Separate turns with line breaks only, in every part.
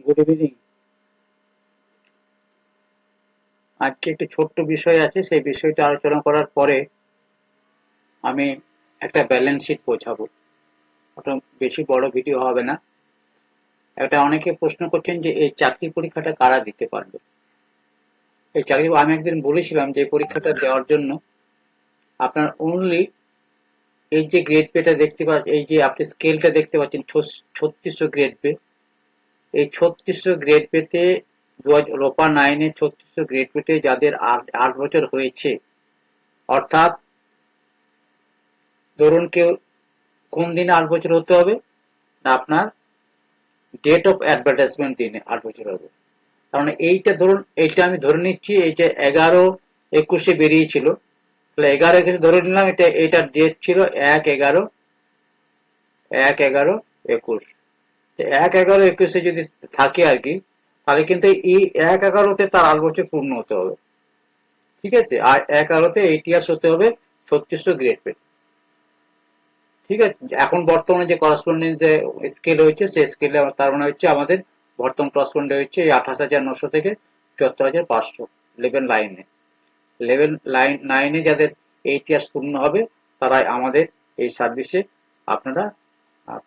Good evening. আজকে একটি ছোট্ট বিষয় আছে, সেই বিষয়টা আলোচনা করার পরে আমি একটা ব্যালেন্স শিট বোঝাবো। ওটা বেশি বড় ভিডিও হবে না। একটা অনেকে প্রশ্ন করছেন যে এই চাকরি পরীক্ষাটা কারা দিতে পারবে। এই চাকরি আমি একদিন বলেছিলাম যে এই পরীক্ষাটা দেওয়ার জন্য আপনার অনলি এই যে গ্রেড পেটা দেখতে পাচ্ছেন, এই যে আপনি স্কেলটা দেখতে পাচ্ছেন 3600 গ্রেড পে, এই 3600 গ্রেড পেতে লোপা 9-এ 3600 গ্রেড পেতে যাদের 8 বছর হয়েছে, অর্থাৎ ধরুন কেউ কোন দিনে 8 বছর হতে হবে না, আপনার ডেট অফ অ্যাডভার্টাইজমেন্ট দিনে 8 বছর হবে। তার মানে এইটা ধরুন, এইটা আমি ধরে নিচ্ছি এই যে 11-21-এ বেরিয়েছিল, তাহলে 11-21 ধরে নিলাম, এটার ডেট ছিল 1/11/21। 1/11/21-এ যদি থাকে আর কি, তাহলে কিন্তু এই 1/11-তে তার 8 বছর পূর্ণ হতে হবে। ঠিক আছে, আর 1/11-তে 8 ইয়ার্স হতে হবে 3600 গ্রেড পে। ঠিক আছে, এখন বর্তমানে যে করসপন্ডেন্স যে স্কেল হয়েছে, সেই স্কেলে তার মানে হচ্ছে আমাদের বর্তমান করসপন্ডেন্ট হচ্ছে 28,900 থেকে 74,500 লেভেল লাইনে। লেভেল লাইন 9-এ যাদের 8 ইয়ার্স পূর্ণ হবে, তারাই আমাদের এই সার্ভিসে আপনারা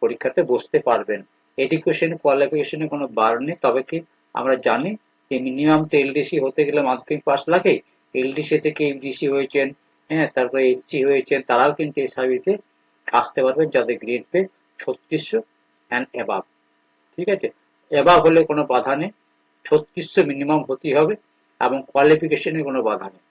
পরীক্ষাতে বসতে পারবেন। এডুকেশন কোয়ালিফিকেশনে কোনো বার নেই, তবে কি আমরা জানি যে মিনিমাম তো এলডিসি হতে গেলে মাধ্যমিক পাস লাগে। এলডিসি থেকে ইউডিসি হয়েছেন, হ্যাঁ, তারপরে এসসি হয়েছেন, তারাও কিন্তু এই সার্ভিসে আসতে পারবেন যাদের গ্রেড পে 3600 অ্যান্ড অ্যাবাভ। ঠিক আছে, অ্যাবাভ হলে কোনো বাধা নেই, 3600 মিনিমাম হতেই হবে, এবং কোয়ালিফিকেশনে কোনো বাধা নেই।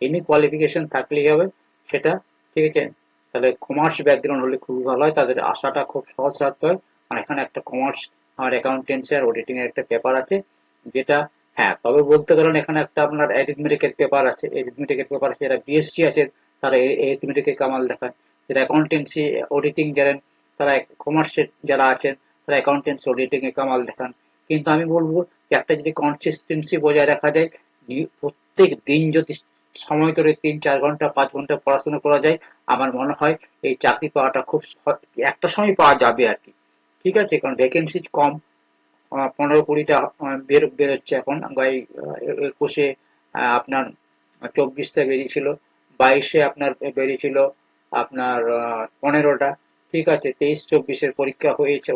এনি কোয়ালিফিকেশন থাকলেই হবে সেটা। ঠিক আছে, তাহলে কমার্স ব্যাকগ্রাউন্ড হলে খুবই ভালো হয়, তাদের আশাটা খুব সহজ রাখতে হয়। আর এখানে একটা কমার্স আর অ্যাকাউন্টেন্সি আর অডিটিং এর একটা পেপার আছে, যেটা, হ্যাঁ, তবে বলতে পারেন এখানে একটা আপনার অ্যারিথমেটিকের পেপার আছে, অ্যারিথমেটিকের পেপার আছে, যারা বিএসসি আছে তারা অ্যারিথমেটিকে কামাল দেখায়, যারা অ্যাকাউন্টেন্সি অডিটিং জানেন, তারা কমার্সের যারা আছেন তারা অ্যাকাউন্টেন্সি অডিটিং এ কামাল দেখান। কিন্তু আমি বলবো যে একটা যদি কনসিস্টেন্সি বজায় রাখা যায়, প্রত্যেক দিন যদি সময় ধরে 3-4 ঘন্টা 5 ঘন্টা পড়াশোনা করা যায়, আমার মনে হয় এই চাকরি পাওয়াটা খুব একটা সময় পাওয়া যাবে আর কি। ঠিক আছে, কারণ ভ্যাকেন্সি কম, 15-20টা বেরোচ্ছে এখন, বা এই 21-এ আপনার 24টা বেরিয়েছিল, 22-এ আপনার বেরিয়েছিল আপনার 15টা। ঠিক আছে, 23-24-এর পরীক্ষা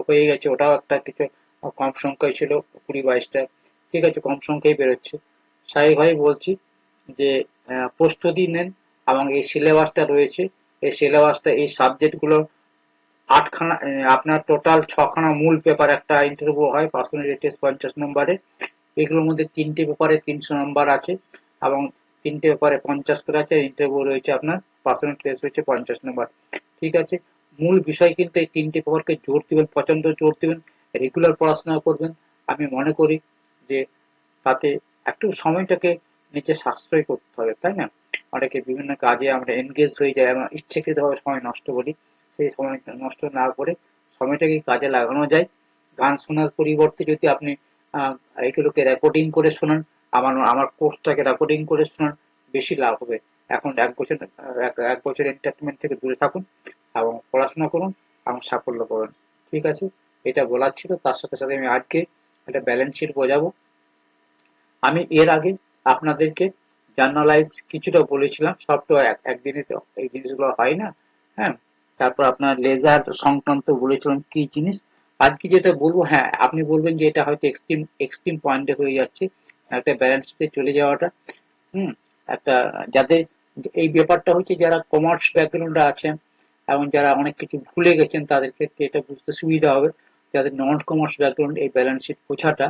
হয়ে গেছে, ওটাও একটা কিছু কম সংখ্যায় ছিল, 20-22টা। ঠিক আছে, কম সংখ্যায় বেরোচ্ছে। স্বাভাবিকভাবেই বলছি যে প্রস্তুতি নেন, এবং এই সিলেবাসটা রয়েছে, এই সিলেবাসটা এই সাবজেক্টগুলো 8খানা, আপনার টোটাল 6খানা মূল পেপার একটা ইন্টারভিউ হয়, পার্সোনালিটি টেস্ট 50 নম্বরে। এগুলোর মধ্যে 3টে পেপারে 300 নম্বর আছে, এবং 3টে পেপারে 50 করে আছে। ইন্টারভিউ রয়েছে আপনার, পার্সোনালিটি টেস্ট হচ্ছে 50 নম্বর। ঠিক আছে, মূল বিষয় কিন্তু এই 3টে পেপারকে জোর দিবেন, প্রচন্ড জোর দিবেন, রেগুলার পড়াশোনা করবেন। আমি মনে করি যে তাতে একটু সময়টাকে নিজে সাশ্রয় করতে হবে, তাই না? অনেকে বিভিন্ন কাজে আমরা এনগেজ হয়ে যাই, আমরা ইচ্ছাকৃতভাবে সময় নষ্ট করি। সেই সময় নষ্ট না করে সময়টাকে কাজে লাগানো যায়। গান শোনার পরিবর্তে যদি আপনি আহ, এগুলোকে রেকর্ডিং করে শোনান, আমার আমার কোর্সটাকে রেকর্ডিং করে শোনান, বেশি লাভ হবে। এখন 1 বছর, 1 বছর এন্টারটেনমেন্ট থেকে দূরে থাকুন, এবং পড়াশোনা করুন, এবং সাফল্য করুন। ঠিক আছে, এটা বলার ছিল। তার সাথে সাথে আমি আজকে একটা ব্যালেন্স শিট বোঝাবো। আমি এর আগে আপনাদেরকে জার্নালাইজ কিছুটা বলেছিলাম, সব তো একদিনে তো এই জিনিসগুলো হয় না। হ্যাঁ, তারপর আপনার লেজার সংক্রান্ত বলেছিলাম কি জিনিস। আজকে যেটা বলবো, হ্যাঁ, আপনি বলবেন যে এটা হয়তো এক্সট্রিম এক্সট্রিম পয়েন্টে হয়ে যাচ্ছে, একটা ব্যালেন্সে চলে যাওয়াটা। হুম, একটা, যাদের এই ব্যাপারটা হচ্ছে, যারা কমার্স ব্যাকগ্রাউন্ডে আছেন এবং যারা অনেক কিছু ভুলে গেছেন, তাদের ক্ষেত্রে এটা বুঝতে সুবিধা হবে। যাদের নন কমার্স ব্যাকগ্রাউন্ড, এই ব্যালেন্স শিট বোঝাটা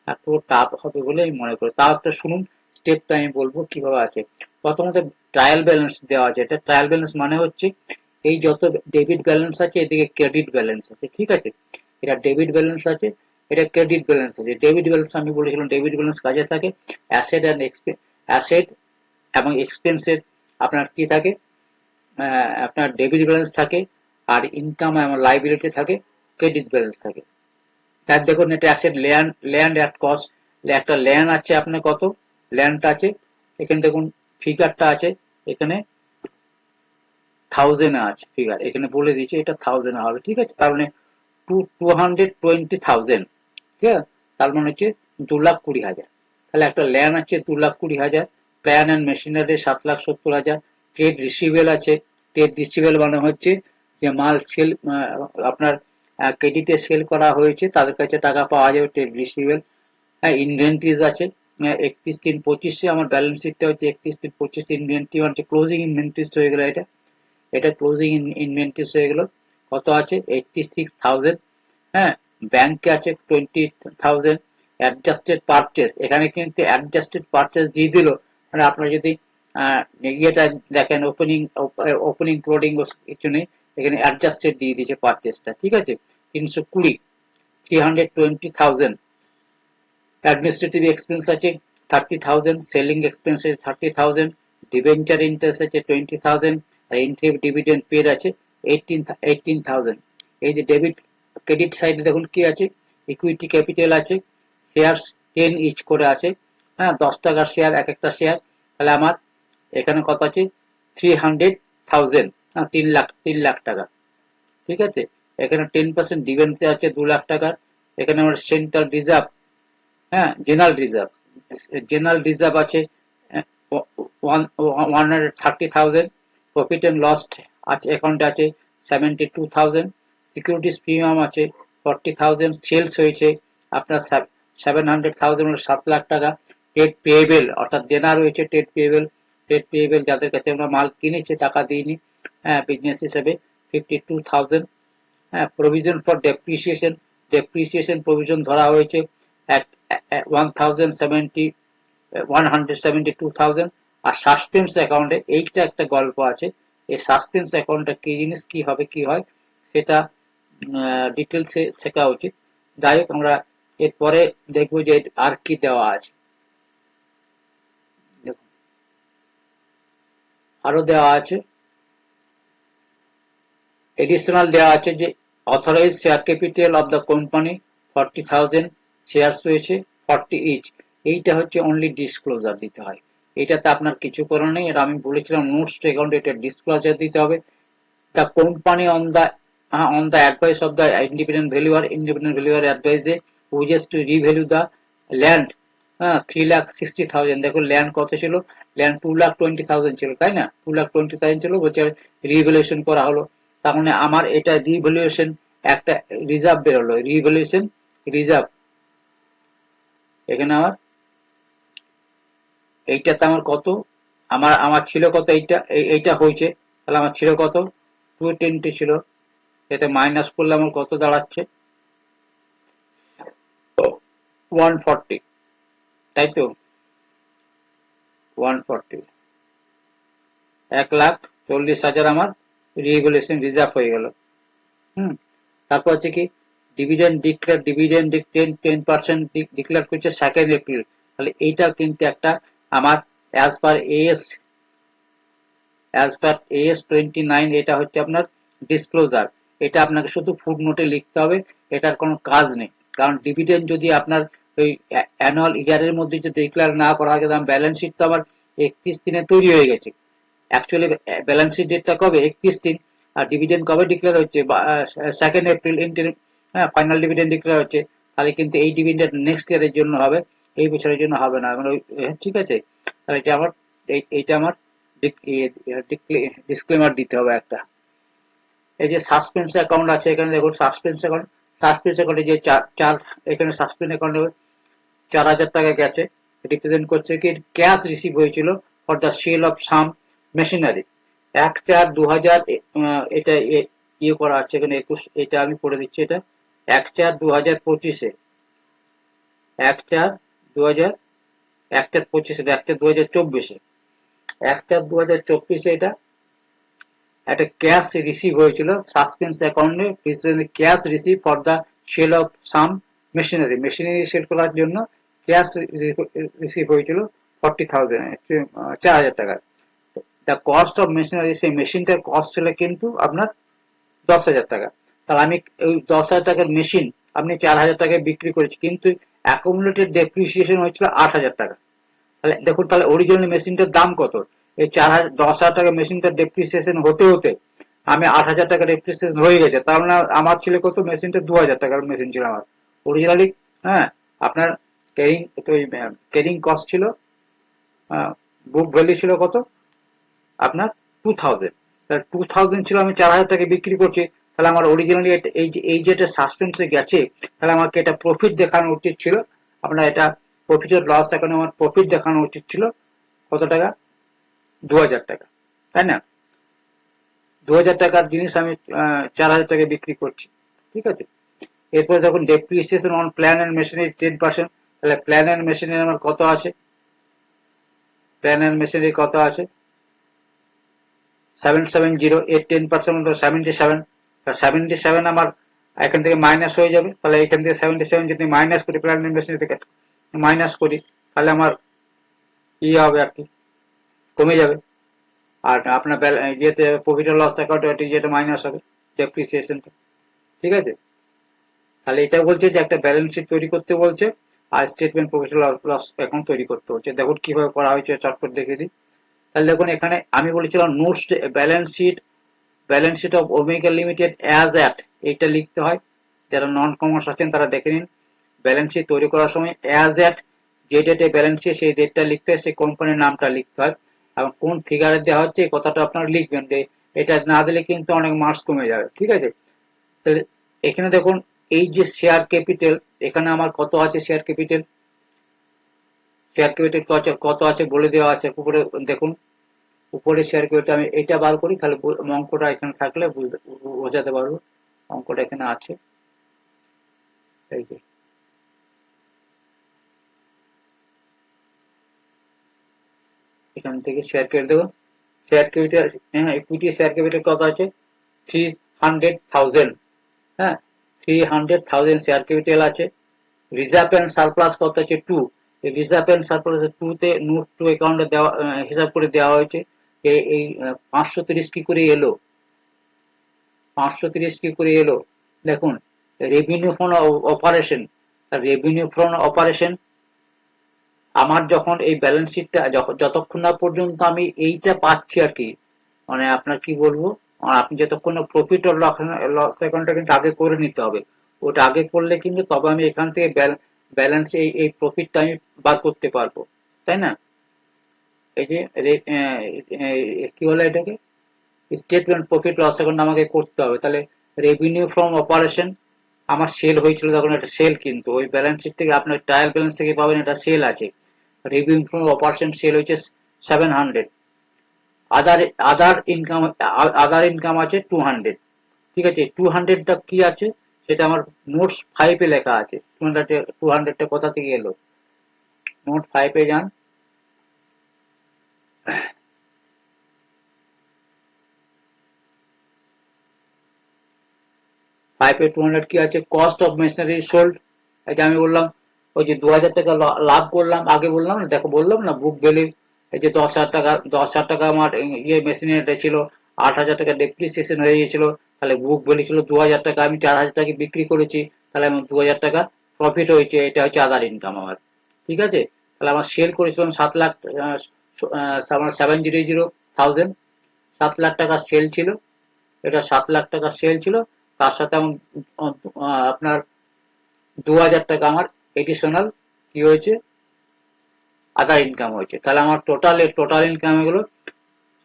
একটু টাফ হবে বলে আমি মনে করি। তাও একটা শুনুন, স্টেপটা আমি বলবো কিভাবে আছে। প্রথমত ট্রায়াল ব্যালেন্স দেওয়া আছে। এটা ট্রায়াল ব্যালেন্স মানে হচ্ছে এই যত ডেবিট ব্যালেন্স আছে, এদিকে ক্রেডিট ব্যালেন্স আছে। ঠিক আছে, এটা ডেবিট ব্যালেন্স আছে, এটা ক্রেডিট ব্যালেন্স আছে। ডেবিট ব্যালেন্স আমি বলেছিলাম, ডেবিট ব্যালেন্স কাজে থাকে অ্যাসেট অ্যান্ড অ্যাসেট এবং এক্সপেন্সের আপনার কি থাকে, আপনার ডেবিট ব্যালেন্স থাকে, আর ইনকাম এবং লাইবিলিটি থাকে, ক্রেডিট ব্যালেন্স থাকে। তার দেখুন, এটা asset, land, land at cost. একটা ল্যান্ড আছে আপনার, কত ল্যান্ড আছে এখানে দেখুন, ফিগারটা আছে এখানে, 1000 আছে ফিগার, এখানে বলে দিয়েছে এটা 1000 হবে। ঠিক আছে, তার মানে 220,000। ঠিক আছে, তার মানে হচ্ছে 2,20,000। তাহলে একটা ল্যান্ড আছে 2,20,000, plan and machinery 7,70,000, trade receivable আছে। ট্রেড রিসিভেল মানে হচ্ছে যে মাল সেল আপনার ক্রেডিটে সেল করা হয়েছে তাদের কাছে টাকা পাওয়া যাবে, ট্রেড রিসিভেল। হ্যাঁ, ইনভেন্টরিজ আছে 31/3/25 আমার ব্যালেন্স শিটটা হচ্ছে 31/3/25 ইনভেন্টরি হচ্ছে ক্লোজিং ইনভেন্টরিজ হয়ে গেল। এটা এটা ক্লোজিং ইনভেন্টরিজ হয়ে গেল। কত আছে 86,000। হ্যাঁ, ব্যাংকে আছে 20,000। অ্যাডজাস্টেড পারচেস, এখানে কিন্তু অ্যাডজাস্টেড পারচেস দিয়ে দিল, মানে আপনারা যদি ইয়েটা দেখেন ওপেনিং ওপেনিং ক্লোডিং কিছু নেই, এখানে অ্যাডজাস্টেড দিয়ে দিয়েছে পারচেসটা, ঠিক আছে। 320, 320,000। অ্যাডমিনিস্ট্রেটিভ এক্সপেন্স আছে 30,000, সেলিং এক্সপেন্স আছে 30,000, ডিবেঞ্চার ইন্টারেস্ট আছে 20,000, আর ইন্টারিম ডিভিডেন্ড পেড আছে 18,000। এই যে ডেবিট ক্রেডিট সাইডে দেখুন কি আছে, ইকুইটি ক্যাপিটাল আছে, শেয়ারস 10 ইচ করে আছে। হ্যাঁ, 10 টাকার শেয়ার, এক একটা শেয়ার। তাহলে আমার এখানে কত আছে 300,000, 3 লাখ টাকা, ঠিক আছে। এখানে 10% ডিবেঞ্চার আছে 2 লাখ টাকার। এখানে আমার সেন্ট্রাল রিজার্ভ, হ্যাঁ, জেনারেল রিজার্ভ আছে 130,000। প্রফিট এন্ড লস আছে অ্যাকাউন্টে আছে 72,000। সিকিউরিটিজ প্রিমিয়াম আছে 40,000। সেলস হয়েছে আপনার 700,000, 7 লাখ টাকা। ট্রেড পেয়েবেল অর্থাৎ দেনা রয়েছে, ট্রেড পেয়েবেল যাদের কাছে আমরা মাল কিনেছি টাকা দিইনি, হ্যাঁ, বিজনেস হিসেবে 52,000। হ্যাঁ, প্রভিশন ফর ডেপ্রিসিয়েশন প্রভিশন ধরা হয়েছে 172,000। আর সাসপেন্স অ্যাকাউন্টে এইটা একটা গল্প আছে। এই সাসপেন্স অ্যাকাউন্টটা কি জিনিস, কি হবে কি হয় সেটা ডিটেলসে শেখা উচিত। যাই হোক, আমরা এরপরে দেখবো যে আর কি দেওয়া আছে। আরো দেওয়া আছে, এডিশনাল দেওয়া আছে যে authorise share capital of the company 40,000, shares রয়েছে 40 ইচ। এইটা হচ্ছে অনলি ডিসক্লোজার দিতে হয়, এটাতে আপনার কিছু করার নেই। এটা আমি বলেছিলাম নোটস টু অ্যাকাউন্ট, এটা ডিসক্লোজার দিতে হবে। The company on the advice of the independent valuer advise wishes to revalue the land 3,60,000। দেখো ল্যান্ড কত ছিল, ল্যান্ড 2,20,000 ছিল, তাই না, 2,20,000 ছিল, বলছে রিভ্যালুয়েশন করা হলো। তার মানে আমার এটা রিভ্যালুয়েশন একটা রিজার্ভ বেরোলো, রিভ্যালুয়েশন রিজার্ভ। এখানে আমার এইটাতে আমার কত, আমার ছিল কত, এইটা হয়েছে, তাহলে আমার ছিল কত 220 ছিল, এটা মাইনাস করলে আমার কত দাঁড়াচ্ছে 140, তাই তো 140, 1,40,000 আমার রিভ্যালুয়েশন রিজার্ভ হয়ে গেল। তারপর হচ্ছে কি ডিভিডেন্ড 10% ডিক্লেয়ার করছে 2 এপ্রিল। তাহলে এইটা কিন্তু একটা আমার অ্যাজ পার AS 29 এটা হচ্ছে আপনার ডিসক্লোজার। এটা আপনাকে শুধু ফুড নোটে লিখতে হবে, এটার কোনো কাজ নেই। কারণ ডিভিডেন্ড যদি আপনার ওই অ্যানুয়াল ইয়ারের মধ্যে যদি ডিক্লেয়ার না করা হয়, কারণ ব্যালেন্স শিট তো আমার 31 দিনে তৈরি হয়ে গেছে। অ্যাকচুয়ালি ব্যালেন্স শিট ডেটটা কবে 31 দিন, আর ডিভিডেন্ড কবে ডিক্লেয়ার হচ্ছে 2 এপ্রিল ইন্টারিম, হ্যাঁ, ফাইনাল ডিভিডেন্ড ডিক্লেয়ার হচ্ছে। তাহলে কিন্তু এই ডিভিডেন্ড নেক্সট ইয়ারের জন্য হবে, এই বছরের জন্য হবে না, মানে ঠিক আছে। তাহলে এটা আমার এইটা আমার ডিসক্লেমার দিতে হবে একটা। এই যে সাসপেন্স অ্যাকাউন্ট আছে, এখানে দেখুন সাসপেন্স অ্যাকাউন্টে যে চার এখানে সাসপেন্স অ্যাকাউন্টে 4,000 টাকা গেছে, রিপ্রেজেন্ট করছে কি ক্যাশ রিসিভ হয়েছিল for the sale of some machinery 1/4/2000। এটা ইয়ে করা আছে এখানে 21, এটা আমি পড়ে দিচ্ছি, এটা 1/4/2025-এ 1/4/2000 1/4/25 1/4/2024-এ 1/4/2024-এ এটা একটা ক্যাশ রিসিভ হয়েছিল সাসপেন্স অ্যাকাউন্টে, cash receive for the sale of some machinery sale করার জন্য ক্যাশ রিসিভ হয়েছিল 40,000, 4,000 টাকা। দ্য কস্ট অফ মেশিনারি, সেই মেশিনটার কস্ট ছিল কিন্তু আপনার 10,000 টাকা। তাহলে আমি ওই 10,000 টাকার মেশিন আপনি 4,000 টাকায় বিক্রি করেছি, কিন্তু অ্যাকুমুলেটেড ডেপ্রিসিয়েশন হয়েছিল 8,000 টাকা। তাহলে দেখুন, তাহলে অরিজিনাল মেশিনটার দাম কত, এই 10,000 টাকা মেশিনটার ডেপ্রিসিয়েশন হতে হতে আমি 8,000 টাকা ডেপ্রিসিয়েশন হয়ে গেছে। তার মানে আমার ছিল কত, মেশিনটা 2,000 টাকার মেশিন ছিল আমার অরিজিনালি, হ্যাঁ। আপনার ক্যারিং কস্ট ছিল, বুক ভ্যালু ছিল কত আপনার 2000। তাহলে 2000 ছিল, আমি 4000 টাকা বিক্রি করছি, তাহলে আমার অরিজিনালি এই যে সাসপেন্সে গেছে, তাহলে আমাকে এটা প্রফিট দেখানো উচিত ছিল। আপনার এটা প্রফিটের লস এখানে আমার প্রফিট দেখানো উচিত ছিল কত টাকা, 2000 টাকা, তাই না? 2000 টাকার জিনিস আমি 4000 টাকা বিক্রি করছি, ঠিক আছে। এরপরে দেখুন depreciation on plant and machinery 10%, তাহলে প্ল্যান এন্ড মেশিনারি আমার কত আছে, প্ল্যান এন্ড মেশিনারি কত আছে 770, এর 10% হলো 77। 77 আমার এখান থেকে মাইনাস হয়ে যাবে, তাহলে এখান থেকে 77 যদি মাইনাস করি, প্ল্যান এন্ড মেশিনারি থেকে মাইনাস করি, তাহলে আমার কি হবে আর কি, কমে যাবে। আর আপনার ইয়েতে প্রফিট এন্ড লস অ্যাকাউন্ট যেটা মাইনাস হবে ডেপ্রিসিয়েশনটা, ঠিক আছে। তাহলে এটা বলছে যে একটা ব্যালেন্স শিট তৈরি করতে বলছে, আর স্টেটমেন্ট প্রফিট লস অ্যাকাউন্ট তৈরি করতে হচ্ছে। দেখুন কিভাবে করা হয়েছে, চটপট দেখিয়ে দিই। তাহলে দেখুন এখানে আমি বলেছিলাম notes balance sheet of Omega limited as at, এইটা লিখতে হয়। যারা নন কমার্স আছেন তারা দেখে নিন, ব্যালেন্স শিট তৈরি করার সময় অ্যাজ অ্যাট যে ডেটে ব্যালেন্স শিট সেই ডেটটা লিখতে হয়, সেই কোম্পানির নামটা লিখতে হয়, এবং কোন ফিগারে দেওয়া হচ্ছে এই কথাটা আপনারা লিখবেন। এটা না দিলে কিন্তু অনেক মার্কস কমে যাবে, ঠিক আছে। তাহলে এখানে দেখুন এই যে শেয়ার ক্যাপিটাল, এখানে আমার কত আছে শেয়ার ক্যাপিটাল, কত আছে বলে দেওয়া আছে উপরে দেখুন, উপরে শেয়ার ক্যাপিটাল। আমি এটা বার করি, তাহলে অঙ্কটা এখানে থাকলে বোঝাতে পারবো। অঙ্কটা এখানে আছে, এই যে এখান থেকে শেয়ার ক্যাপিটাল দেখুন, শেয়ার ক্যাপিটাল, হ্যাঁ ইকুইটি শেয়ার ক্যাপিটাল কত আছে 300,000, হ্যাঁ 300,000 শেয়ার ক্যাপিটাল আছে। রিজার্ভ এন্ড সারপ্লাস কত আছে 2, এই রিজার্ভ এন্ড সারপ্লাস 2 তে নোট টু অ্যাকাউন্টে দেওয়া, হিসাব করে দেওয়া হয়েছে। এই 530 কি করে এলো, 530 কি করে এলো দেখুন, revenue from operation, revenue from operation আমার যখন এই ব্যালেন্স শিটটা যতক্ষণ না পর্যন্ত আমি এইটা পাচ্ছি আর কি, মানে আপনার কি বলবো, আপনি যতক্ষণ প্রফিট ও লস অ্যাকাউন্টটা কিন্তু আগে করে নিতে হবে। ওটা আগে করলে কিন্তু তবে আমি এখান থেকে ব্যালেন্স এই প্রফিটটা আমি বার করতে পারবো, তাই না। এই যে কি বলে এটাকে, স্টেটমেন্ট প্রফিট লস অ্যাকাউন্ট আমাকে করতে হবে। তাহলে রেভিনিউ ফ্রম অপারেশন আমার সেল হয়েছিল, তখন এটা সেল, কিন্তু ওই ব্যালেন্স শিট থেকে আপনার ট্রায়াল ব্যালেন্স থেকে পাবেন এটা সেল আছে। রেভিনিউ ফ্রম অপারেশন সেল হয়েছে 700। আদার আদার ইনকাম আছে 200, ঠিক আছে। 200টা কি আছে সেটা আমার নোটস 5 এ লেখা আছে। 200টা কোথা থেকে এলো, নোট 5 এ যান, পাইপে 200 কি আছে, কস্ট অফ মেশিনারি সোল্ড। এটা আমি বললাম ওই যে 2000 টাকা লাভ করলাম, আগে বললাম না, দেখো বললাম না বুক ভ্যালু, এই যে 10,000 টাকা আমার ইয়ে মেশিনারিটা ছিল, 8,000 টাকা ডেপ্রিসিয়েশন হয়ে গেছিল, তাহলে বুক ভ্যালু ছিল 2000 টাকা, আমি 4,000 টাকা বিক্রি করেছি, তাহলে আমার 2000 টাকা প্রফিট হয়েছে, এটা হচ্ছে আদার ইনকাম আমার, ঠিক আছে। তাহলে আমার সেল করেছিলাম 7 লাখ, 700,000, 7 লাখ টাকা সেল ছিল, এটা 7 লাখ টাকা সেল ছিল, তার সাথে আমার আপনার 2000 টাকা আমার এডিশনাল কি হয়েছে, আদার ইনকাম হয়েছে। তাহলে আমার টোটাল ইনকাম হলো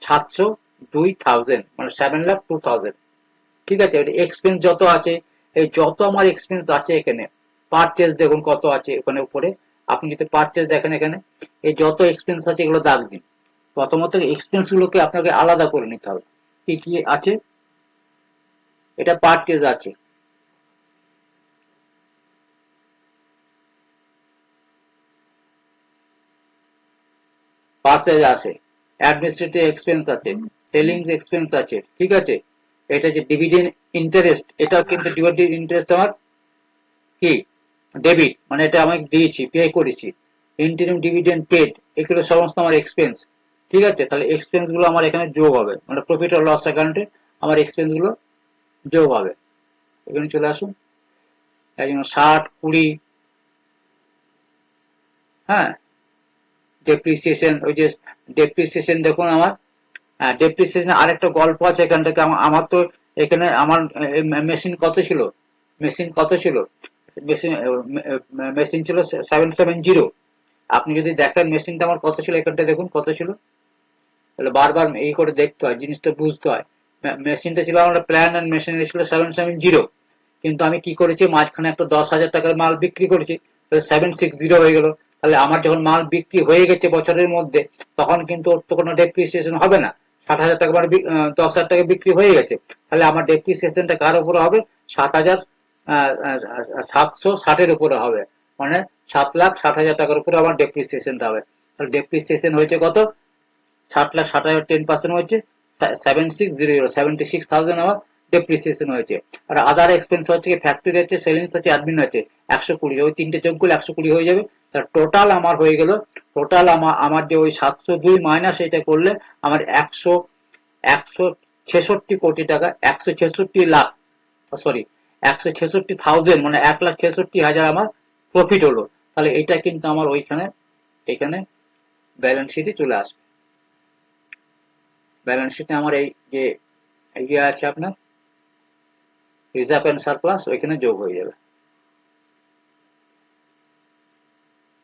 702,000, মানে 7,02,000, ঠিক আছে। এক্সপেন্স যত আছে, এই যত আমার এক্সপেন্স আছে এখানে, পারচেজ দেখুন কত আছে ওখানে উপরে, আপনি যদি পারচেজ দেখেন এখানে, এই যত এক্সপেন্স আছে এগুলো দাগ দিন। প্রথমত এক্সপেন্স গুলোকে আপনাকে আলাদা করে নিতে হবে, কি কি আছে, এটা পারচেজ আছে, পারচেজ আছে, অ্যাডমিনিস্ট্রেটিভ এক্সপেন্স আছে, সেলিং এক্সপেন্স আছে, ঠিক আছে। এটা যে ডিভিডেন্ড ইন্টারেস্ট, এটা কিন্তু ডিভিডেন্ড ইন্টারেস্ট আমার কি ডেবিট, মানে এটা আমি দিয়েছি, পে করেছি। ইন্টারিম ডিভিডেন্ড পেড, এগুলো সমস্ত আমার এক্সপেন্স, ঠিক আছে। তাহলে এক্সপেন্স গুলো আমার এখানে যোগ হবে, মানে প্রফিট আর লস অ্যাকাউন্টে আমার এক্সপেন্স গুলো যোগ হবে। এখানে চলে আসুন, একজন 60, 20, হ্যাঁ ডেপ্রিসিয়েশন, ওই যে ডেপ্রিসিয়েশন দেখুন আমার, ডেপ্রিসিয়েশন আরেকটা গল্প আছে এখান থেকে। আমার তো এখানে আমার মেশিন কত ছিল, মেশিন মেশিন ছিল 770। আপনি যদি দেখেন মেশিনটা আমার কত ছিল, এখানটা দেখুন কত ছিল। তাহলে বারবার এই করে দেখতে হয়, জিনিসটা বুঝতে হয়। মেশিনটা ছিল আমার প্ল্যান অ্যান্ড মেশিনারি ছিল 770, কিন্তু আমি কি করেছি মাঝখানে একটা 10,000 টাকার মাল বিক্রি করেছি, তাহলে 760 হয়ে গেল। তাহলে আমার যখন মাল বিক্রি হয়ে গেছে বছরের মধ্যে, তখন কিন্তু ওর তো কোনো ডেপ্রিসিয়েশন হবে না। 60,000 টাকা মানে 10,000 টাকা বিক্রি হয়ে গেছে, তাহলে আমার ডেপ্রিসিয়েশনটা কার উপরে হবে? 7,760 উপরে হবে। মানে 7,60,000 টাকার উপরে আমার ডেপ্রিসিয়েশনটা হবে। তাহলে ডেপ্রিসিয়েশন হয়েছে কত? 7,60,000 10% হচ্ছে 76,000 আমার ডেপ্রিসিয়েশন হয়েছে। আর আদার এক্সপেন্স হচ্ছে কি, ফ্যাক্টরি আছে, সেলিংস আছে, অ্যাডমিন আছে, 120। ওই তিনটে যোগ করলে 120 হয়ে যাবে। তার টোটাল আমার হয়ে গেল, টোটাল আমার যে ওই 702 মাইনাস এটা করলে আমার 166 কোটি টাকা, 166 লাখ, সরি 166,000, মানে 1,66,000 আমার প্রফিট হলো। তাহলে এটা কিন্তু আমার ওইখানে, এখানে ব্যালেন্স শিটে চলে আসবে। ব্যালেন্স শিটে আমার এই যে ইয়ে আছে আপনার রিজার্ভ এন্ড সারপ্লাস, ওইখানে যোগ হয়ে যাবে।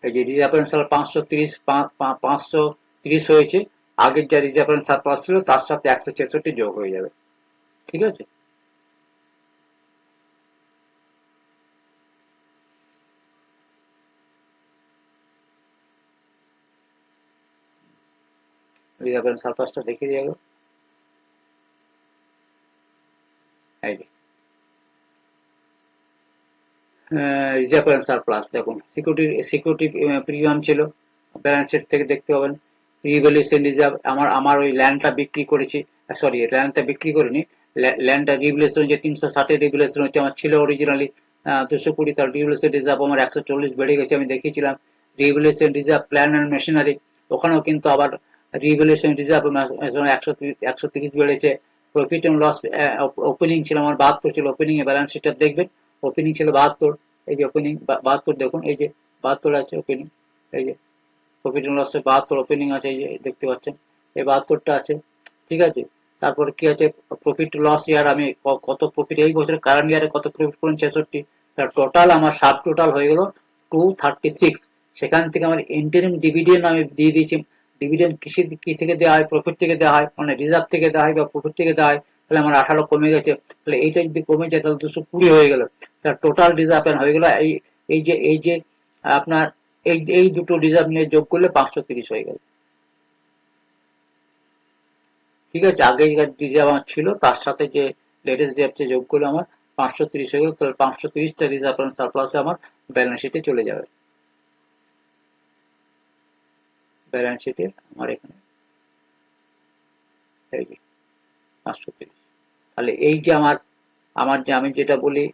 এই যে রিজার্ভ এন্ড সারপ্লাস 530 হয়েছে, আগের যা রিজার্ভ এন্ড সারপ্লাস ছিল তার সাথে 166 যোগ হয়ে যাবে। ঠিক আছে, রিজার্ভ এন্ড সারপ্লাসটা দেখিয়ে দিয়ে গেল। এই যে রিজার্ভ এন্ড সারপ্লাস দেখুন, সিকিউরিটি প্রিমিয়াম ছিল, ব্যালেন্স শিট থেকে দেখতে পাবেন। রিভ্যালুয়েশন রিজার্ভ, আমার ওই ল্যান্ডটা বিক্রি করেছি, সরি ল্যান্ডটা বিক্রি করিনি, ল্যান্ডটা রিভ্যালুয়েশন যে 360 রিভ্যালুয়েশন হচ্ছে, আমার ছিল অরিজিনালি 220, তার রিভ্যালুয়েশন রিজার্ভ আমার 140 বেড়ে গেছে, আমি দেখিয়েছিলাম। Revaluation reserve plan and machinery, ওখানেও কিন্তু আবার রিভ্যালুয়েশন রিজার্ভ 130 বেড়েছে। প্রফিট এন্ড লস ওপেনিং ছিল আমার 72 ছিল, ওপেনিং এ ব্যালেন্স শিটটা দেখবেন, ওপেনিং ছিল 72। এই যে ওপেনিং 72 দেখুন, এই যে 72 আছে ওপেনিং, এই যে প্রফিট এন্ড লস 72 ওপেনিং আছে, এই যে দেখতে পাচ্ছেন এই 72টা আছে। ঠিক আছে, তারপরে কি আছে, প্রফিট লস ইয়ার আমি কত প্রফিট এই বছর কারেন্ট ইয়ারে কত প্রফিট করুন 66, তার টোটাল আমার সাব টোটাল হয়ে গেল 236। সেখান থেকে আমার ইন্টারিম ডিভিডেন্ড আমি দিয়ে দিয়েছি। ডিভিডেন্ড কি থেকে দেওয়া হয়? প্রফিট থেকে দেওয়া হয়, মানে রিজার্ভ থেকে দেওয়া হয় বা প্রফিট থেকে দেওয়া হয়। তাহলে আমার 18 কমে গেছে, তাহলে এইটা যদি কমে যায় তাহলে 220 হয়ে গেল। তার টোটাল রিজার্ভ হয়ে গেল এই যে আপনার এই দুটো রিজার্ভ নিয়ে যোগ করলে 530 হয়ে গেল। ঠিক আছে, আগে রিজার্ভ আমার ছিল তার সাথে যে লেটেস্ট রিজার্ভ যোগ করলে আমার 530 হয়ে গেল। তাহলে 530টা রিজার্ভ এন্ড সারপ্লাসে আমার ব্যালেন্স শিটে চলে যাবে। ব্যালেন্স শিটে আমার এখানে এই যে 530। তাহলে এই যে আমার যে আমি যেটা বলি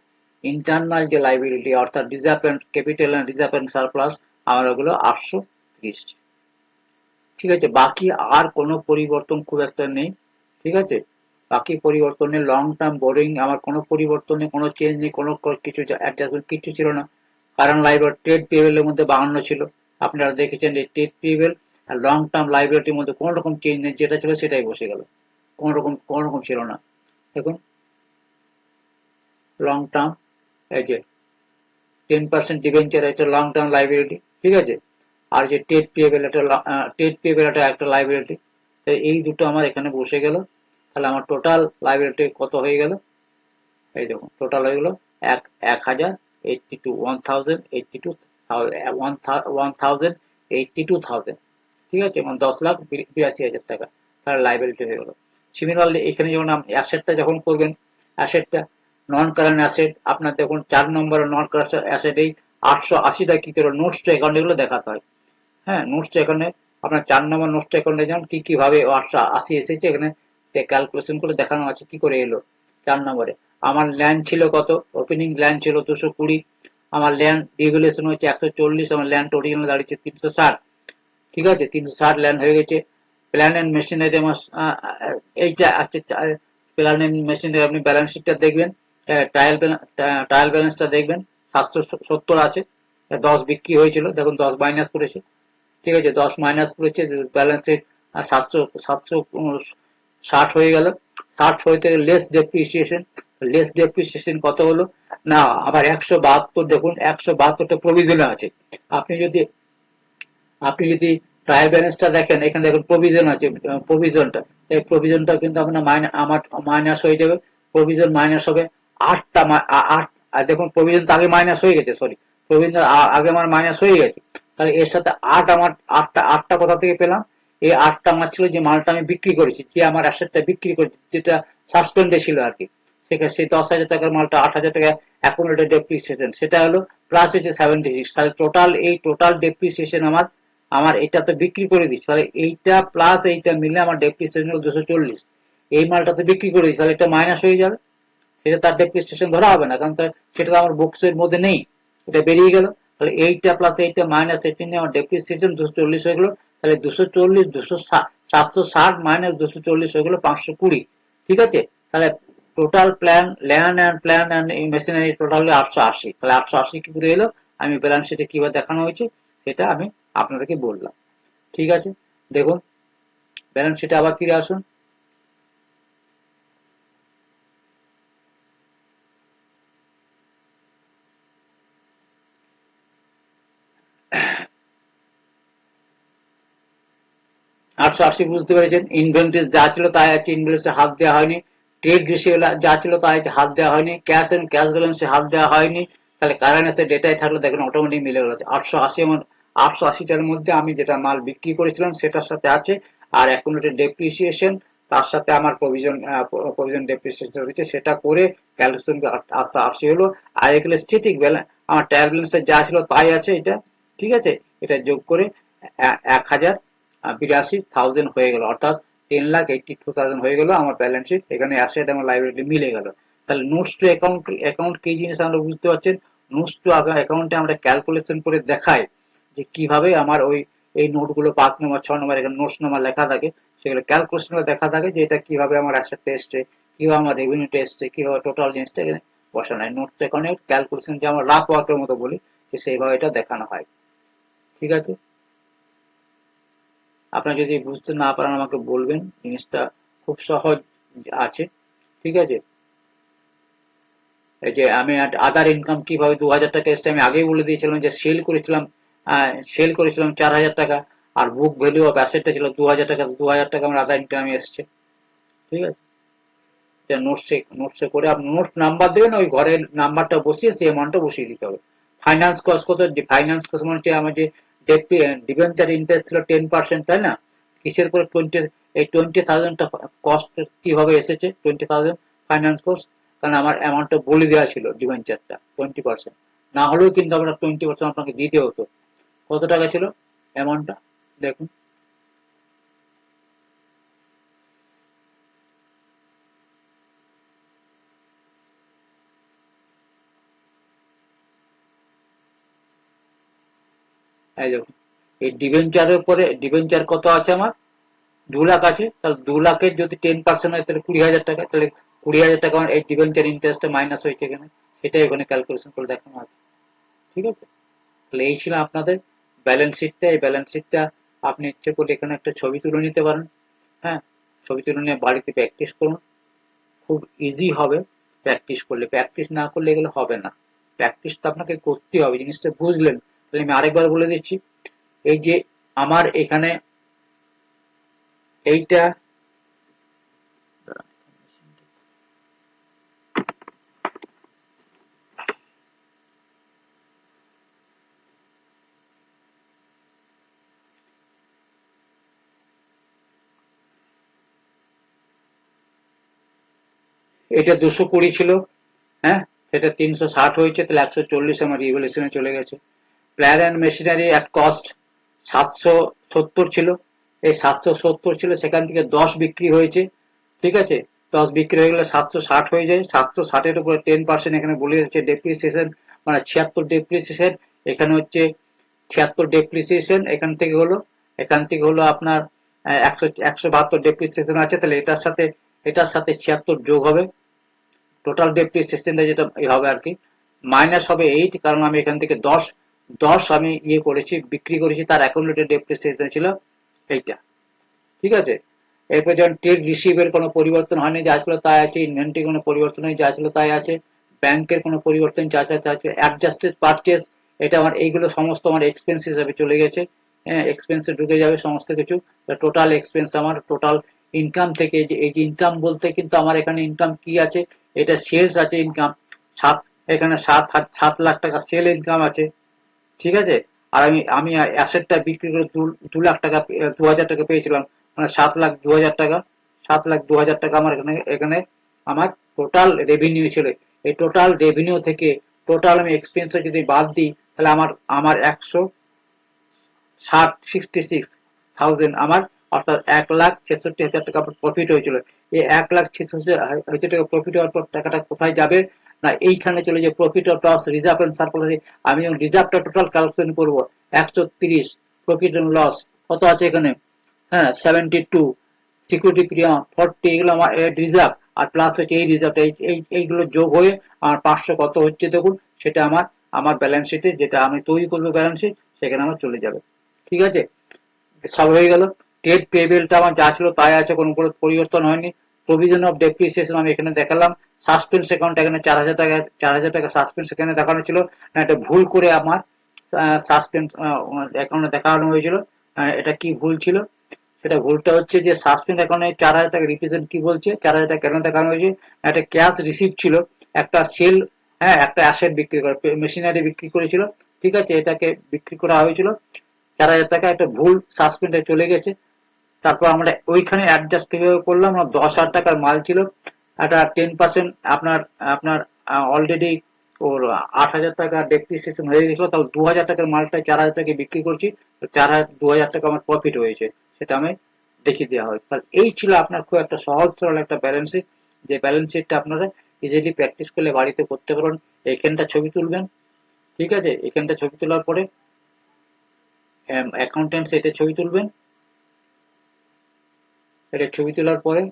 ইন্টারনাল যে লাইবিলিটি, অর্থাৎ reserve and capital and reserve and surplus, আমার ওগুলো 830। ঠিক আছে, বাকি আর কোনো পরিবর্তন খুব একটা নেই। ঠিক আছে, বাকি পরিবর্তনে লং টার্ম বোরিং আমার কোনো পরিবর্তন নেই, কোনো চেঞ্জ নেই, কোনো কিছু অ্যাডজাস্টমেন্ট কিছু ছিল না। কারণ লাইব্রেরি ট্রেড পেয়েবলের মধ্যে 52 ছিল, আপনারা দেখেছেন এই ট্রেড পেয়েবল আর লং টার্ম লাইব্রেরিটির মধ্যে কোনো রকম চেঞ্জ নেই, যেটা ছিল সেটাই বসে গেল, কোনো রকম ছিল না। দেখুন লং টার্ম, এই যে 10% ডিবেঞ্চার, এটা লং টার্ম লাইবিলিটি। ঠিক আছে, আর যে ট্রেড পেয়েবল এটা একটা লাইবিলিটি। এই দুটো আমার এখানে বসে গেল। তাহলে আমার টোটাল লাইবিলিটি কত হয়ে গেল? এই দেখুন টোটাল হয়ে গেল 1,082 1,082,000। ঠিক আছে, মানে 10,82,000 টাকা তার লাইবিলিটি হয়ে গেল। সিমিলারলি এখানে যখন অ্যাসেটটা যখন করবেন, অ্যাসেটটা নন কারেন্ট অ্যাসেট, আপনার দেখুন 4 নম্বরের নন কারেন্ট অ্যাসেট এই 880টা কি করে নোটস টু অ্যাকাউন্ট এগুলো দেখাতে হয়। হ্যাঁ, নোটস টু অ্যাকাউন্টে আপনার 4 নম্বর নোটস টু অ্যাকাউন্টে যান, কি ভাবে 880 এসেছে এখানে ক্যালকুলেশন করে দেখানো আছে কি করে এলো। 4 নম্বরে আমার ল্যান্ড ছিল কত? ওপেনিং ল্যান্ড ছিল 220, আমার ল্যান্ড ডিভ্যালুয়েশন হচ্ছে 140, আমার ল্যান্ড অরিজিনাল দাঁড়িয়েছে 360। ঠিক আছে, 360 ল্যান্ড হয়ে গেছে। প্ল্যান এন্ড মেশিনারি আমার এইটা আছে। প্ল্যান এন্ড মেশিনারি আপনি ব্যালেন্স শিটটা দেখবেন, ট্রায়াল ব্যালেন্সটা দেখবেন, 770 আছে। 10 বিক্রি হয়েছিল, দেখুন 10 মাইনাস করেছে। ঠিক আছে, 10 মাইনাস করেছে, ব্যালেন্স শিট 760 হয়ে গেল। 60 হয়ে থেকে লেস ডেপ্রিসিয়েশন, লেস ডেপ্রিসিয়েশন কত হলো না, আবার 172, দেখুন 172টা প্রভিজনে আছে। আপনি যদি আপনি যদি ট্রায়াল ব্যালেন্সটা দেখেন, এখানে দেখুন প্রভিজন আছে, প্রভিজনটা, এই প্রভিজনটা কিন্তু আপনার আমার মাইনাস হয়ে যাবে। প্রভিজন মাইনাস হবে আটটা, আট, আর দেখুন প্রভিজন তো আগে মাইনাস হয়ে গেছে, সরি, প্রভিজন আগে আমার মাইনাস হয়ে গেছে। তাহলে এর সাথে আমার আটটা কোথা থেকে পেলাম? এই আটটা আমার ছিল যে মালটা আমি বিক্রি করেছি, যে আমার অ্যাসেটটা বিক্রি করেছি, যেটা সাসপেন্ডে ছিল আর কি। সেখানে সেই 10,000 টাকার মালটা 8,000 টাকা অ্যাকুমুলেটেড ডেপ্রিসিয়েশন, সেটা হলো প্লাস হচ্ছে 76। তাহলে টোটাল ডেপ্রিসিয়েশন আমার আমার এটা তো বিক্রি করে দিচ্ছি, তাহলে এইটা প্লাস এইটা মিলে আমার ডেপ্রিসিয়েশন হলো 240। এই মালটা তো বিক্রি করে দিচ্ছি, তাহলে এটা মাইনাস হয়ে যাবে, সেটা তার ডেপ্রিসিয়েশন ধরা হবে না, কারণ সেটা তো আমার বুকসের মধ্যে নেই, এটা বেরিয়ে গেল। তাহলে এইটা প্লাস এইটা মাইনাস 18 নিয়ে আমার ডেপ্রিসিয়েশন 240 হয়ে গেল। তাহলে 240, 760 মাইনাস 240 হয়ে গেল 520। ঠিক আছে, তাহলে total plan and machinery total হলো 880। তাহলে 880 কি করে এলো, আমি ব্যালেন্স শিটে কিভাবে দেখানো হয়েছে সেটা আমি আপনাদেরকে বললাম। ঠিক আছে, দেখুন ব্যালেন্স শিটে আবার ফিরে আসুন। আটশো আশি বুঝতে পেরেছেন। ইনভেন্টরিজ যা ছিল তাই আছে, ইনভেন্টরিজে হাত দেওয়া হয়নি। ট্রেড রিসিভেবল যা ছিল তাই আছে, হাত দেওয়া হয়নি। ক্যাশ এন্ড ক্যাশ ব্যালেন্সে হাত দেওয়া হয়নি। তাহলে কারেন্ট অ্যাসেট ডেটাই থাকলে দেখেন অটোমেটিক মিলে গেল। 880 আমার 880টার মধ্যে আমি যেটা মাল বিক্রি করেছিলাম সেটার সাথে আছে, আর অ্যাকুমুলেটেড ডেপ্রিসিয়েশন তার সাথে আমার প্রভিজন ডেপ্রিসিয়েশন রয়েছে, সেটা করে ক্যালকুলেশন 880 হলো। আর এগুলো স্ট্যাটিক ব্যালেন্স, আমার ট্রায়াল ব্যালেন্সে যা ছিল তাই আছে এটা। ঠিক আছে, এটা যোগ করে 1,82,000 হয়ে গেল, অর্থাৎ 10,82,000 হয়ে গেল আমার ব্যালেন্স শিট। এখানে অ্যাসেট এবং লাইবিলিটি মিলে গেল। তাহলে নোটস টু অ্যাকাউন্ট কি জিনিস আমরা বুঝতে পারছেন। নোটস টু অ্যাকাউন্টে আমরা ক্যালকুলেশন করে দেখাই যে কিভাবে আমার ওই এই নোটগুলো 5 নম্বর 6 নম্বর এখানে নোটস নাম্বার লেখা থাকে, সেগুলো ক্যালকুলেশন করে দেখা থাকে যে এটা কিভাবে আমার অ্যাসেট এসছে, কিভাবে আমার রেভিনিউটা এসছে, কিভাবে টোটাল জিনিসটা এখানে বসানো হয়। নোটস অ্যাকাউন্টে ক্যালকুলেশন যে আমরা রাফ ওয়ার্কের মতো বলি, যে সেইভাবে এটা দেখানো হয়। ঠিক আছে, আপনারা যদি বুঝতে না পারেন আমাকে বলবেন, জিনিসটা খুব সহজ আছে। ঠিক আছে, এই যে আমি আদার ইনকাম কিভাবে 2,000 টাকা এসছে আমি আগেই বলে দিয়েছিলাম, যে সেল করেছিলাম 4,000 টাকা, আর বুক ভ্যালু অফ অ্যাসেটটা ছিল 2,000 টাকা, 2,000 টাকা আমার আদার ইনকামে এসছে। ঠিক আছে, এটা নোটসে করে আপনি নোটস নাম্বার দেবেন, ওই ঘরের নাম্বারটা বসিয়ে সেই অ্যামাউন্টটা বসিয়ে দিতে হবে। ফাইন্যান্স কস্ট কত? ফাইন্যান্স কস্ট মানে হচ্ছে আমার যে ডিবেঞ্চার ইন্টারেস্ট ছিল 10%, তাই না? কিসের করে 20,000টা কস্ট কিভাবে এসেছে? 20,000 ফাইন্যান্স কস্ট, কারণ আমার অ্যামাউন্টটা বলে দেওয়া ছিল ডিবেঞ্চারটা 20%, না হলেও কিন্তু আমরা 20% আপনাকে দিতে হতো। কত টাকা ছিল অ্যামাউন্টটা দেখুন। এই দেখুন, এই ডিবেঞ্চারের উপরে ডিবেঞ্চার কত আছে আমার? 2 লাখ আছে। তাহলে 2 লাখের যদি 10% হয় তাহলে 20,000 টাকা। তাহলে 20,000 টাকা আমার এই ডিবেঞ্চার ইন্টারেস্টটা মাইনাস হয়েছে এখানে, সেটাই ওখানে ক্যালকুলেশন করে দেখানো আছে। ঠিক আছে, তাহলে এই ছিল আপনাদের ব্যালেন্স শিটটা। এই ব্যালেন্স শিটটা আপনি ইচ্ছে করলে এখানে একটা ছবি তুলে নিতে পারেন। হ্যাঁ, ছবি তুলে নিয়ে বাড়িতে প্র্যাকটিস করুন, খুব ইজি হবে প্র্যাকটিস করলে। প্র্যাকটিস না করলে এগুলো হবে না, প্র্যাকটিস তো আপনাকে করতে হবে। জিনিসটা বুঝলেন? তাহলে আমি আরেকবার বলে দিচ্ছি, এই যে আমার এখানে এইটা, এটা 220 ছিল, হ্যাঁ, সেটা 360 হয়েছে, তাহলে 140 আমার রিভলিউশনে চলে গেছে। Plan and machinery at cost 770 ছিল, এই 770 ছিল, সেখান থেকে 10 বিক্রি হয়েছে। ঠিক আছে, 10 বিক্রি হয়ে গেলে 760 হয়ে যায়। 760-এর উপরে 10% এখানে বলে যাচ্ছে ডেপ্রিসিয়েশন, মানে 76 ডেপ্রিসিয়েশন। এখানে হচ্ছে 76 ডেপ্রিসিয়েশন, এখান থেকে হলো আপনার 172 ডেপ্রিসিয়েশন আছে। তাহলে এটার সাথে 76 যোগ হবে, টোটাল ডেপ্রিসিয়েশনটা যেটা হবে আর কি, মাইনাস হবে 8, কারণ আমি এখান থেকে 10 আমি বিক্রি করেছি, তার অ্যাকুমুলেটেড ডেপ্রিসিয়েশন ছিল এইটা। ঠিক আছে, এরপর যেমন ট্রেড রিসিভের কোনো পরিবর্তন হয়নি, যা ছিল তাই আছে। ইনভেন্টরি কোনো পরিবর্তন হয়নি, যা ছিল তাই আছে। ব্যাংকের কোনো পরিবর্তন, যা আছে তাই আছে। অ্যাডজাস্টেড পারচেস, এটা আমার এইগুলো সমস্ত আমার এক্সপেন্স হিসাবে চলে গেছে। হ্যাঁ, এক্সপেন্সে ঢুকে যাবে সমস্ত কিছু। টোটাল এক্সপেন্স আমার টোটাল ইনকাম থেকে, যে এই যে ইনকাম বলতে কিন্তু আমার এখানে ইনকাম কি আছে, এটা সেলস আছে ইনকাম। সাত, এখানে 7 লাখ টাকা সেল ইনকাম আছে। ঠিক আছে। আর আমি আমি অ্যাসেটটা বিক্রি করে 2 লাখ টাকা, 2,000 টাকা পেয়েছিলাম, মানে 7,02,000 টাকা। 7,02,000 টাকা আমার এখানে এখানে আমার টোটাল রেভিনিউ ছিল। এই টোটাল রেভিনিউ থেকে টোটাল আমি এক্সপেন্সে যদি বাদ দিই, তাহলে আমার আমার 66,000 আমার, অর্থাৎ 1,66,000 টাকা প্রফিট হয়েছিল। এই 1,66,000 টাকা প্রফিট হওয়ার পর টাকাটা কোথায় যাবে, না এইখানে চলে যে profit of loss reserve and surplus. আমি যখন রিজার্ভটা টোটাল ক্যালকুলেশন করবো, 130, প্রফিট এন্ড লস কত আছে এখানে, হ্যাঁ 72, সিকিউরিটি প্রিমিয়াম 40, এগুলো আমার রিজার্ভ। আর প্লাস হচ্ছে এই রিজার্ভটা, এইগুলো যোগ হয়ে আমার 500 কত হচ্ছে দেখুন, সেটা আমার আমার ব্যালেন্স শিটে, যেটা আমি তৈরি করবো ব্যালেন্স শিট, সেখানে আমার চলে যাবে। ঠিক আছে, সব হয়ে গেল। ট্রেড পেবেলটা আমার যা ছিল তাই আছে, কোনো পরিবর্তন হয়নি। প্রভিশন অফ ডেপ্রিসিয়েশন আমি এখানে দেখালাম। সাসপেন্স অ্যাকাউন্ট এখানে 4,000 টাকা, 4,000 টাকা সাসপেন্স এখানে দেখানো ছিল। একটা ভুল করে আমার সাসপেন্স অ্যাকাউন্টে দেখানো হয়েছিল। এটা কি ভুল ছিল, সেটা ভুলটা হচ্ছে যে সাসপেন্ড অ্যাকাউন্টে 4,000 টাকা রিপ্রেজেন্ট কি বলছে, 4,000 টাকা কেন দেখানো হয়েছে, একটা ক্যাশ রিসিভ ছিল, একটা সেল, হ্যাঁ একটা অ্যাসেট বিক্রি করে, মেশিনারি বিক্রি করেছিল। ঠিক আছে, এটাকে বিক্রি করা হয়েছিল 4,000 টাকা, একটা ভুল সাসপেন্ডে চলে গেছে। তারপর আমরা ওইখানে অ্যাডজাস্ট কিভাবে করলাম, আমরা 10,000 টাকার মাল ছিল, একটা 10% আপনার আপনার অলরেডি ওর 8,000 টাকা ডেপ্রিসিয়েশন হয়ে গেছিল, তাহলে 2,000 টাকার মালটা 4,000 টাকা বিক্রি করছি, তো 2,000 টাকা আমার প্রফিট হয়েছে, সেটা আমি দেখিয়ে দেওয়া হয়। তাহলে এই ছিল আপনার খুব একটা সহজ সরল একটা ব্যালেন্স শিট, যে ব্যালেন্স শিটটা আপনারা ইজিলি প্র্যাকটিস করলে বাড়িতে করতে পারবেন। এইখানটা ছবি তুলবেন। ঠিক আছে, এখানটা ছবি তোলার পরে অ্যাকাউন্টেন্ট এটা ছবি তুলবেন, এটা ছবি তোলার পরে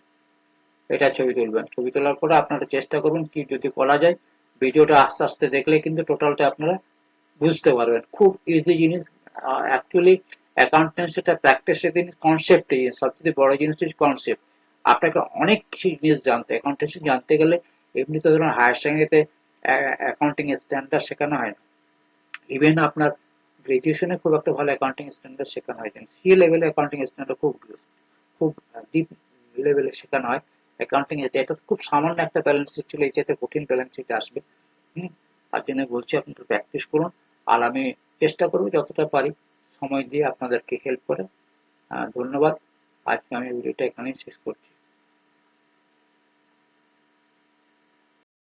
এটা ছবি তুলবেন। ছবি তোলার পরে আপনারা চেষ্টা করবেন কি যদি করা যায়, ভিডিওটা আস্তে আস্তে দেখলে কিন্তু টোটালটা আপনারা বুঝতে পারবেন। খুব ইজি জিনিস। অ্যাকচুয়ালি অ্যাকাউন্টেন্সিটা প্র্যাকটিসের দিন কনসেপ্ট, সবচেয়ে বড় জিনিস হচ্ছে কনসেপ্ট। আপনাকে অনেক কিছু জিনিস জানতে, অ্যাকাউন্টেন্সি জানতে গেলে এমনিতে ধরুন হায়ার সেকেন্ডারিতে অ্যাকাউন্টিং স্ট্যান্ডার্ড শেখানো হয় না। ইভেন আপনার গ্রাজুয়েশনে খুব একটা ভালো অ্যাকাউন্টিং স্ট্যান্ডার্ড শেখানো হয় না। সি লেভেলে অ্যাকাউন্টিং স্ট্যান্ডার্ড খুব ডিপ লেভেলে শেখানো হয়। অ্যাকাউন্টিং এটা খুব সামান্য একটা ব্যালেন্স শিট ছিল, এই চাইতে কঠিন ব্যালেন্স শিট আসবে। হুম, তার জন্য বলছি আপনি একটু প্র্যাকটিস করুন। আর আমি চেষ্টা করবো যতটা পারি সময় দিয়ে আপনাদেরকে হেল্প করে। ধন্যবাদ। আজকে আমি ভিডিওটা এখানেই শেষ করছি।